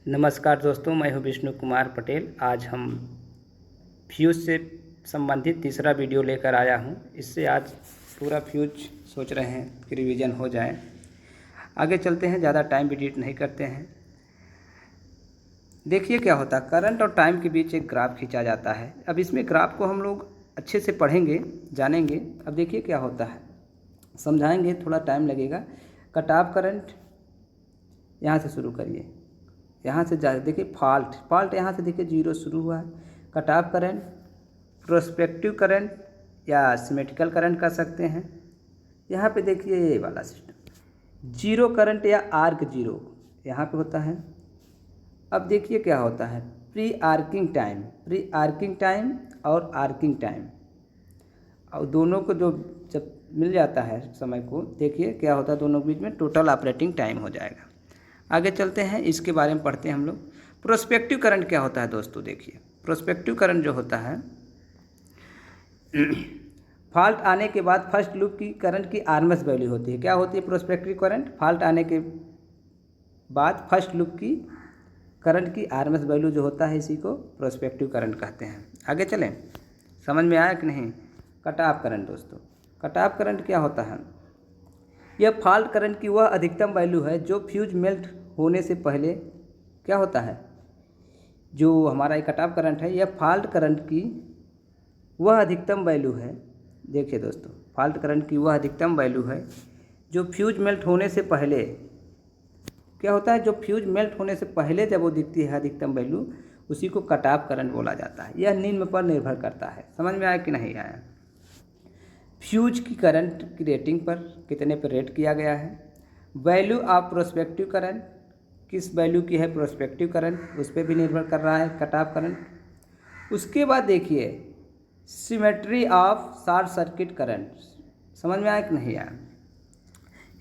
नमस्कार दोस्तों, मैं हूं विष्णु कुमार पटेल। आज हम फ्यूज से संबंधित तीसरा वीडियो लेकर आया हूं। इससे आज पूरा फ्यूज सोच रहे हैं कि रिवीजन हो जाए। आगे चलते हैं, ज़्यादा टाइम एडिट नहीं करते हैं। देखिए क्या होता है, करंट और टाइम के बीच एक ग्राफ खींचा जाता है। अब इसमें ग्राफ को हम लोग अच्छे से पढ़ेंगे, जानेंगे। अब देखिए क्या होता है, समझाएंगे, थोड़ा टाइम लगेगा। कट ऑफ करंट यहाँ से शुरू करिए, यहाँ से जा देखिए फॉल्ट यहाँ से देखिए 0 शुरू हुआ है। Cut off current, prospective current या सिमेट्रिकल करंट कर सकते हैं। यहाँ पे देखिए ये वाला सिस्टम जीरो करंट या आर्क जीरो यहाँ पे होता है। अब देखिए क्या होता है, प्री आर्किंग टाइम और आर्किंग टाइम, और दोनों को जो जब मिल जाता है समय को, देखिए क्या होता है, दोनों के बीच में टोटल ऑपरेटिंग टाइम हो जाएगा। आगे चलते हैं, इसके बारे में पढ़ते हैं हम लोग। प्रोस्पेक्टिव करंट क्या होता है दोस्तों, देखिए प्रोस्पेक्टिव करंट जो होता है, फॉल्ट आने के बाद फर्स्ट लूप की करंट की आरएमएस वैल्यू होती है। क्या होती है प्रोस्पेक्टिव करंट? फॉल्ट आने के बाद फर्स्ट लूप की करंट की आरएमएस वैल्यू जो होता है, इसी को प्रोस्पेक्टिव करंट कहते हैं। आगे चलें, समझ में आया कि नहीं? कट ऑफ करंट दोस्तों, कट ऑफ करंट क्या होता है? यह फॉल्ट करंट की वह अधिकतम वैल्यू है जो फ्यूज मेल्ट होने से पहले क्या होता है, जो हमारा कट ऑफ करंट है, यह फॉल्ट करंट की वह अधिकतम वैल्यू है। देखिए दोस्तों, फॉल्ट करंट की वह अधिकतम वैल्यू है जो फ्यूज मेल्ट होने से पहले क्या होता है, जो फ्यूज मेल्ट होने से पहले जब वो दिखती है अधिकतम वैल्यू, उसी को कट ऑफ करंट बोला जाता है। यह निम्न पर निर्भर करता है। समझ में आया कि नहीं आया? फ्यूज की करंट की रेटिंग पर, कितने पर रेट किया गया है। वैल्यू ऑफ प्रोस्पेक्टिव करंट, किस वैल्यू की है प्रोस्पेक्टिव करंट, उस पर भी निर्भर कर रहा है कट ऑफ करंट। उसके बाद देखिए symmetry of short circuit current, समझ में आया कि नहीं आया?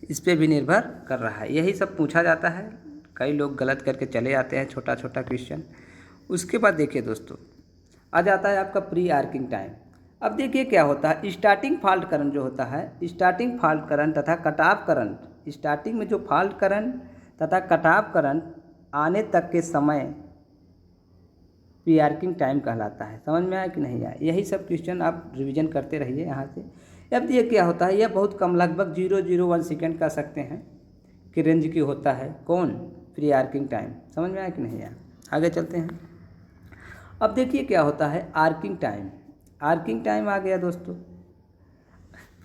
इस पर भी निर्भर कर रहा है। यही सब पूछा जाता है, कई लोग गलत करके चले आते हैं, छोटा छोटा क्वेश्चन। उसके बाद देखिए दोस्तों, आ जाता है आपका प्री आर्किंग टाइम। अब देखिए क्या होता है, स्टार्टिंग फॉल्ट करंट जो होता है, स्टार्टिंग फॉल्ट करंट तथा कट ऑफ करंट, स्टार्टिंग में जो फॉल्ट करंट तथा कट ऑफ करंट आने तक के समय प्री आर्किंग टाइम कहलाता है। समझ में आया कि नहीं आया? यही सब क्वेश्चन आप रिवीजन करते रहिए यहाँ से। अब ये क्या होता है, यह बहुत कम, लगभग 0.01 सेकेंड कह सकते हैं कि रेंज की होता है। कौन? Pre arcing time. समझ में आया कि नहीं आया? आगे चलते हैं। अब देखिए क्या होता है आर्किंग टाइम। आर्किंग टाइम आ गया दोस्तों।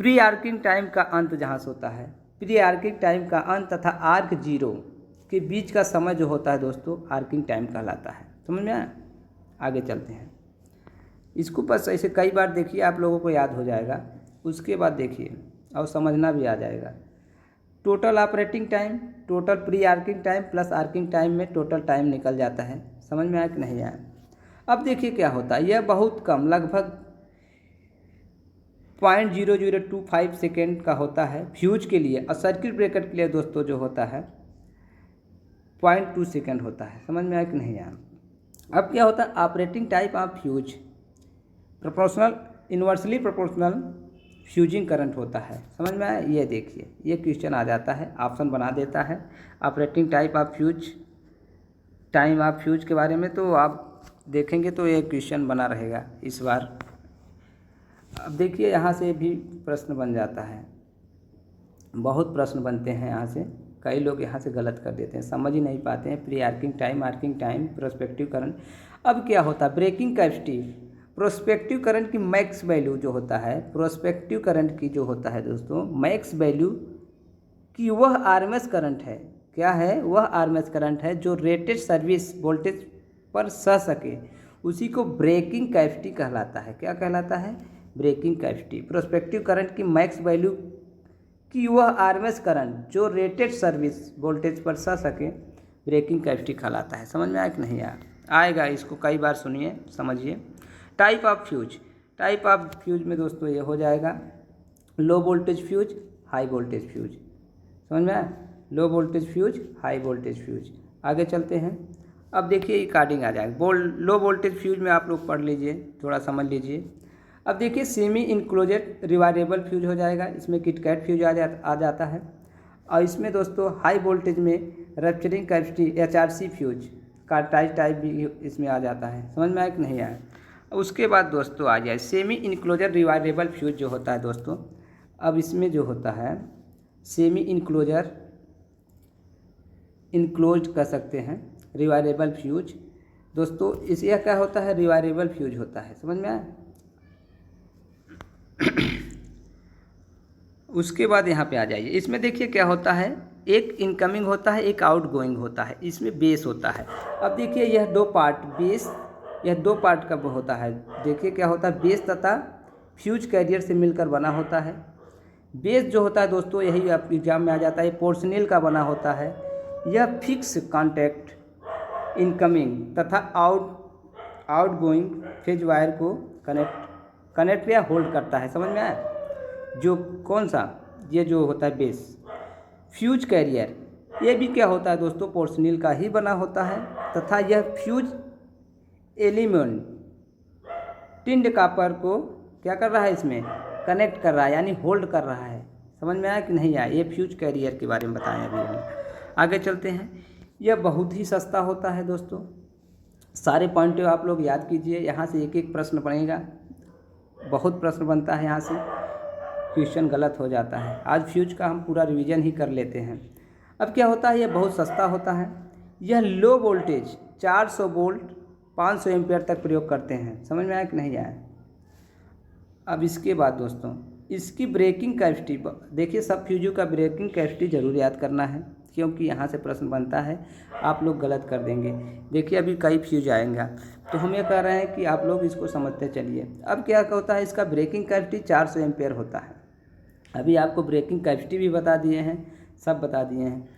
प्री आर्किंग टाइम का अंत जहाँ से होता है, प्री आर्किंग टाइम का अंत तथा आर्क जीरो के बीच का समय जो होता है दोस्तों, आर्किंग टाइम कहलाता है। समझ में आया? आगे चलते हैं। इसको बस ऐसे कई बार देखिए, आप लोगों को याद हो जाएगा। उसके बाद देखिए और समझना भी आ जाएगा। Total operating time, total pre arcing time plus arcing time में टोटल टाइम निकल जाता है। समझ में आया कि नहीं आया? अब देखिए क्या होता है, यह बहुत कम, लगभग 0.0025 सेकेंड का होता है फ्यूज के लिए, और सर्किट ब्रेकर के लिए दोस्तों जो होता है 0.2 सेकेंड होता है। समझ में आया कि नहीं आया? अब क्या होता है operating type of fuse, proportional, inversely proportional fusing current होता है। समझ में आया? ये देखिए, ये क्वेश्चन आ जाता है, ऑप्शन बना देता है operating type of fuse, time of fuse के बारे में। तो आप देखेंगे तो ये क्वेश्चन बना रहेगा इस बार। अब देखिए यहाँ से भी प्रश्न बन जाता है, बहुत प्रश्न बनते हैं यहाँ से। कई लोग यहाँ से गलत कर देते हैं, समझ ही नहीं पाते हैं। Pre arcing time, prospective current. अब क्या होता है ब्रेकिंग कैपेसिटी, प्रोस्पेक्टिव करंट की मैक्स वैल्यू जो होता है, प्रोस्पेक्टिव करंट की जो होता है दोस्तों मैक्स वैल्यू की वह आरएमएस करंट है। क्या है? वह आरएमएस करंट है जो रेटेड सर्विस वोल्टेज पर सह सके, उसी को ब्रेकिंग कैपेसिटी कहलाता है। क्या कहलाता है? Breaking capacity. प्रोस्पेक्टिव करंट की मैक्स वैल्यू कि वह आरएमएस करंट जो रेटेड सर्विस वोल्टेज पर सह सके, ब्रेकिंग कैपेसिटी कहलाता है। समझ में आया कि नहीं आएगा? इसको कई बार सुनिए, समझिए। Type of fuse, type of fuse में दोस्तों ये हो जाएगा low voltage fuse, high voltage fuse. समझ में आया? Low voltage fuse, high voltage fuse. आगे चलते हैं। अब देखिए कार्डिंग आ जाएगा। लो वोल्टेज फ्यूज में आप लोग पढ़ लीजिए, थोड़ा समझ लीजिए। अब देखिए सेमी इनक्लोजेड रिवायरेबल फ्यूज हो जाएगा, इसमें किटकैट फ्यूज आ जाता है। और इसमें दोस्तों हाई वोल्टेज में rupturing capacity HRC fuse, cartridge type भी इसमें आ जाता है। समझ में आया कि नहीं आया। उसके बाद दोस्तों आ जाए सेमी इनक्लोजर रिवाइवेबल फ्यूज जो होता है दोस्तों। अब इसमें जो होता है सेमी इनक्लोजर इनक्लोज कर सकते हैं रिवाइवेबल फ्यूज दोस्तों। इस यह क्या होता है, रिवाइवेबल फ्यूज होता है। समझ में आया। उसके बाद यहाँ पे आ जाइए, इसमें देखिए क्या होता है, एक इनकमिंग होता है, एक आउटगोइंग होता है, इसमें बेस होता है। अब देखिए यह दो पार्ट बेस, यह दो पार्ट का होता है। देखिए क्या होता है, बेस तथा फ्यूज कैरियर से मिलकर बना होता है। बेस जो होता है दोस्तों, यही आप एग्जाम में आ जाता है, पोर्शनेल का बना होता है। यह फिक्स कॉन्टैक्ट इनकमिंग तथा आउटगोइंग फेज वायर को कनेक्ट या होल्ड करता है। समझ में आया। जो कौन सा, ये जो होता है बेस। फ्यूज कैरियर ये भी क्या होता है दोस्तों, पोर्शनेल का ही बना होता है तथा यह फ्यूज एलिमेंट टिंड कॉपर को क्या कर रहा है, इसमें कनेक्ट कर रहा है, यानी होल्ड कर रहा है। समझ में आया कि नहीं आया। ये फ्यूज कैरियर के बारे में बताएं अभी हम। आगे चलते हैं। यह बहुत ही सस्ता होता है दोस्तों। सारे पॉइंट आप लोग याद कीजिए, यहाँ से एक एक प्रश्न बनेगा, बहुत प्रश्न बनता है यहाँ से, क्वेश्चन गलत हो जाता है। आज फ्यूज का हम पूरा रिवीजन ही कर लेते हैं। अब क्या होता है, यह बहुत सस्ता होता है। यह लो वोल्टेज 400 वोल्ट 500 एम्पियर तक प्रयोग करते हैं। समझ में आया कि नहीं आया। अब इसके बाद दोस्तों इसकी ब्रेकिंग कैपेसिटी देखिए, सब फ्यूजों का ब्रेकिंग कैपेसिटी जरूर याद करना है, क्योंकि यहाँ से प्रश्न बनता है, आप लोग गलत कर देंगे। देखिए अभी कई फ्यूज आएंगे, तो हम ये कह रहे हैं कि आप लोग इसको समझते चलिए। अब क्या होता है, इसका ब्रेकिंग कैपेसिटी 400 एम्पियर होता है। अभी आपको ब्रेकिंग कैपेसिटी भी बता दिए हैं, सब बता दिए हैं।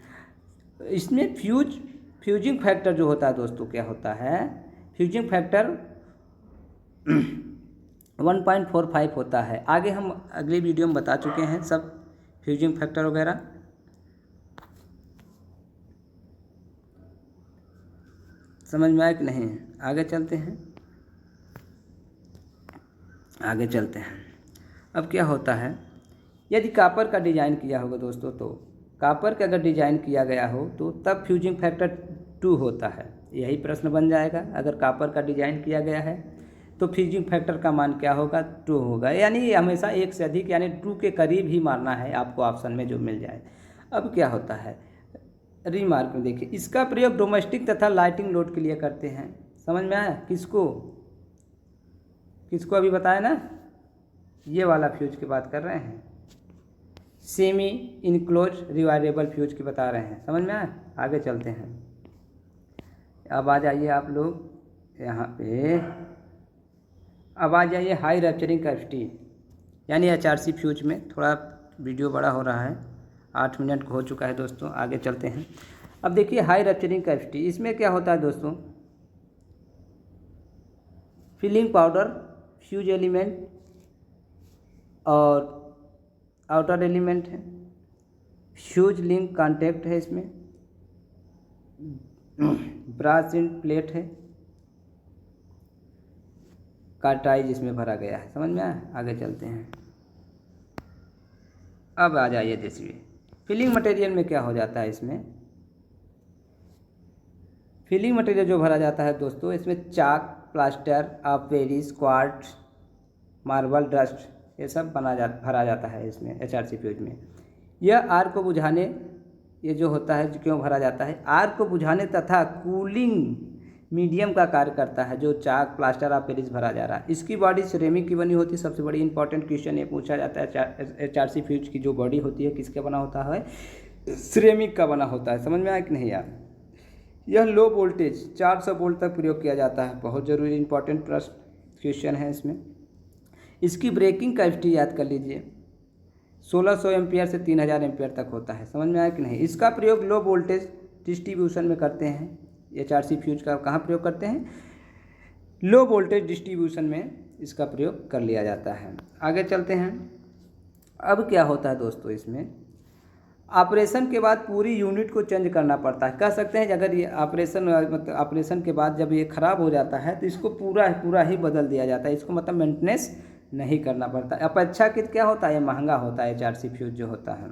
इसमें फ्यूजिंग फैक्टर जो होता है दोस्तों, क्या होता है, फ्यूजिंग फैक्टर 1.45 होता है। आगे हम अगले वीडियो में बता चुके हैं सब फ्यूजिंग फैक्टर वगैरह। समझ में आया कि नहीं। आगे चलते हैं, आगे चलते हैं। अब क्या होता है, यदि कॉपर का डिज़ाइन किया होगा दोस्तों, तो कॉपर का अगर डिज़ाइन किया गया हो तो तब फ्यूजिंग फैक्टर 2 होता है। यही प्रश्न बन जाएगा, अगर कॉपर का डिज़ाइन किया गया है तो फ्यूजिंग फैक्टर का मान क्या होगा, 2 होगा। यानी हमेशा एक से अधिक यानी 2 के करीब ही मारना है आपको ऑप्शन में जो मिल जाए। अब क्या होता है, रिमार्क में देखिए, इसका प्रयोग डोमेस्टिक तथा लाइटिंग लोड के लिए करते हैं। समझ में आया। किसको किसको अभी बताया ना, ये वाला फ्यूज की बात कर रहे हैं, सेमी इनक्लोज रिवाइवेबल फ्यूज की बता रहे हैं। समझ में आया। आगे चलते हैं। अब आ जाइए आप लोग यहाँ पे, अब आ जाइए हाई रैप्चरिंग कैपेसिटी यानी HRC फ्यूज में। थोड़ा वीडियो बड़ा हो रहा है, 8 मिनट हो चुका है दोस्तों। आगे चलते हैं। अब देखिए हाई रैप्चरिंग कैपेसिटी, इसमें क्या होता है दोस्तों, फिलिंग पाउडर, फ्यूज एलिमेंट और आउटर एलिमेंट है, फ्यूज लिंक कॉन्टैक्ट है, इसमें ब्रास एंड प्लेट है, कार्टाइज इसमें भरा गया है। समझ में आया। आगे चलते हैं। अब आ जाइए देखिए फिलिंग मटेरियल में क्या हो जाता है। इसमें फिलिंग मटेरियल जो भरा जाता है दोस्तों, इसमें chalk, plaster of Paris, quartz, marble, dust, ये सब भरा जाता है इसमें HRC फ्यूज में। यह आग को बुझाने, ये जो होता है क्यों भरा जाता है, आग को बुझाने तथा कूलिंग मीडियम का कार्य करता है। जो चाक, प्लास्टर ऑफ पेरिस भरा जा रहा है, इसकी बॉडी सिरेमिक की बनी होती है। सबसे बड़ी इंपॉर्टेंट क्वेश्चन ये पूछा जाता है, HRC फ्यूज की जो बॉडी होती है किसके बना होता है, सिरेमिक का बना होता है। समझ में आया कि नहीं यार। यह लो वोल्टेज 400 वोल्ट तक प्रयोग किया जाता है। बहुत ज़रूरी इंपॉर्टेंट प्रश्न क्वेश्चन है इसमें। इसकी ब्रेकिंग कैपेसिटी याद कर लीजिए, 1600 एम्पियर से 3000 एम्पियर तक होता है। समझ में आया कि नहीं। इसका प्रयोग लो वोल्टेज डिस्ट्रीब्यूशन में करते हैं। HRC फ्यूज का कहाँ प्रयोग करते हैं, लो वोल्टेज डिस्ट्रीब्यूशन में इसका प्रयोग कर लिया जाता है। आगे चलते हैं। अब क्या होता है दोस्तों, इसमें ऑपरेशन के बाद पूरी यूनिट को चेंज करना पड़ता है। कह सकते हैं कि अगर ये ऑपरेशन के बाद जब ये ख़राब हो जाता है तो इसको पूरा ही बदल दिया जाता है। इसको मतलब मेंटेनेंस नहीं करना पड़ता। अपेक्षाकृत क्या होता है, ये महंगा होता है HRC फ्यूज जो होता है।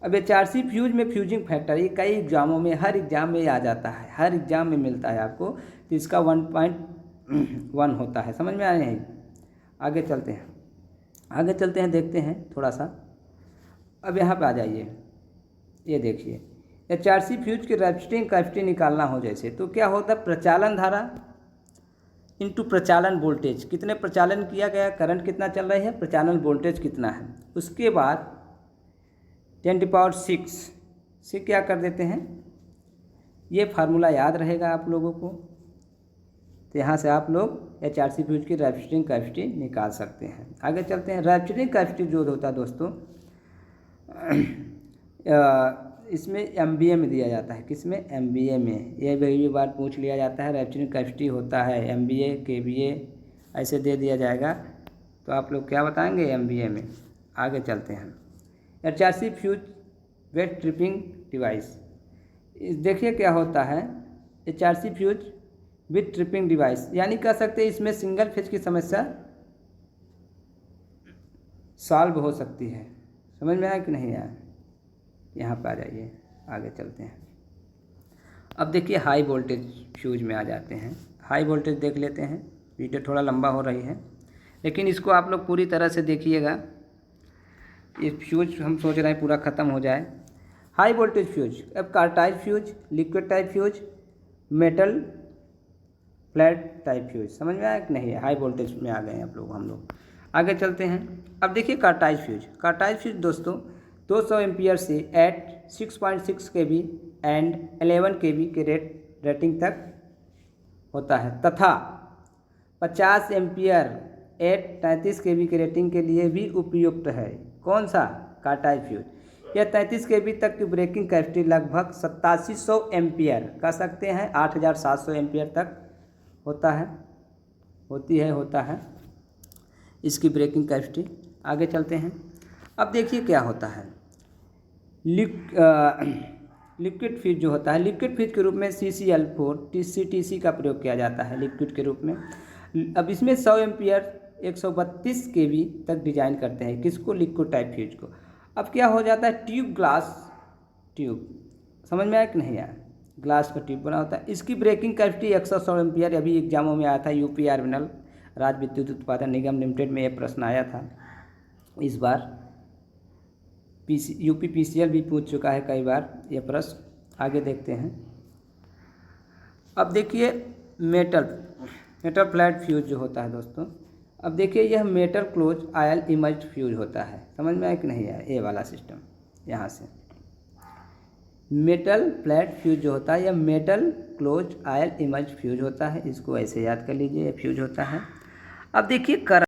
अब HRC फ्यूज में फ्यूजिंग फैक्टर, ये कई एग्जामों में, हर एग्ज़ाम में आ जाता है, हर एग्ज़ाम में मिलता है आपको, तो इसका 1.1 होता है। समझ में आया नहीं? आगे चलते हैं, देखते हैं थोड़ा सा। अब यहाँ पे आ जाइए, ये देखिए HRC फ्यूज की रेजिस्टिंग कैपेसिटी निकालना हो जैसे, तो क्या होता है, प्रचालन धारा इंटू प्रचालन वोल्टेज, कितने प्रचालन किया गया, करंट कितना चल रही है, प्रचालन वोल्टेज कितना है। उसके बाद 10⁶ से क्या कर देते हैं, ये फार्मूला याद रहेगा आप लोगों को, तो यहाँ से आप लोग HRC फ्यूज की रेजिस्टिंग कैपेसिटी निकाल सकते हैं। आगे चलते हैं। रेजिस्टिंग कैपेसिटी जो होता है दोस्तों, इसमें MVA में दिया जाता है। किस में? MVA में। ये भी बार पूछ लिया जाता है, रेजिस्टिंग कैपेसिटी होता है MVA KVA ऐसे दे दिया जाएगा, तो आप लोग क्या बताएंगे? MVA में। आगे चलते हैं। HRC fuse with tripping device, देखिए क्या होता है, HRC fuse with tripping device, यानी कह सकते हैं इसमें सिंगल फेज की समस्या सॉल्व हो सकती है। समझ में आया कि नहीं आया? यहाँ पर आ जाइए, आगे चलते हैं। अब देखिए हाई वोल्टेज फ्यूज में आ जाते हैं। हाई वोल्टेज देख लेते हैं, वीडियो थोड़ा लंबा हो रही है, लेकिन इसको आप लोग पूरी तरह से देखिएगा। ये फ्यूज हम सोच रहे हैं पूरा ख़त्म हो जाए। हाई वोल्टेज फ्यूज, अब car type fuse, liquid type fuse, metal flat type fuse, समझ में आया कि नहीं? हाई वोल्टेज में आ गए हैं हम लोग। आगे चलते हैं। अब देखिए कार्टाइज फ्यूज। कार्टाइज फ्यूज दोस्तों 200 एम्पियर से एट 6.6 kV एंड 11 kV के रेटिंग तक होता है, तथा 50 एम्पियर एट 33 kV के रेटिंग के लिए भी उपयुक्त है। कौन सा? कार्टाइज फ्यूज। यह 33 kV तक की ब्रेकिंग कैपेसिटी लगभग 8700 एम्पियर कह सकते हैं, 8700 एम्पियर तक होता है इसकी ब्रेकिंग कैपेसिटी। आगे चलते हैं। अब देखिए क्या होता है, लिक्विड फ्यूज जो होता है, लिक्विड फ्यूज के रूप में CCl4 CTC का प्रयोग किया जाता है लिक्विड के रूप में। अब इसमें 100 एम्पियर 132 kV तक डिजाइन करते हैं, किसको? लिक्विड टाइप फ्यूज को। अब क्या हो जाता है, ग्लास ट्यूब, समझ में आया कि नहीं आया? ग्लास का ट्यूब बना होता है, इसकी ब्रेकिंग कैपेसिटी 100 एम्पियर। अभी एग्जामों में आया था, UPRVNL राज्य विद्युत उत्पादन निगम लिमिटेड में यह प्रश्न आया था। इस बार UPPCL भी पूछ चुका है कई बार यह प्रश्न। आगे देखते हैं। अब देखिए मेटल फ्लैट फ्यूज जो होता है दोस्तों, अब देखिए यह metal close oil emerged fuse होता है। समझ में आया कि नहीं आया? ये वाला सिस्टम यहाँ से मेटल फ्लैट फ्यूज जो होता है, यह metal close oil emerged fuse होता है। इसको ऐसे याद कर लीजिए, यह फ्यूज होता है। अब देखिए करंट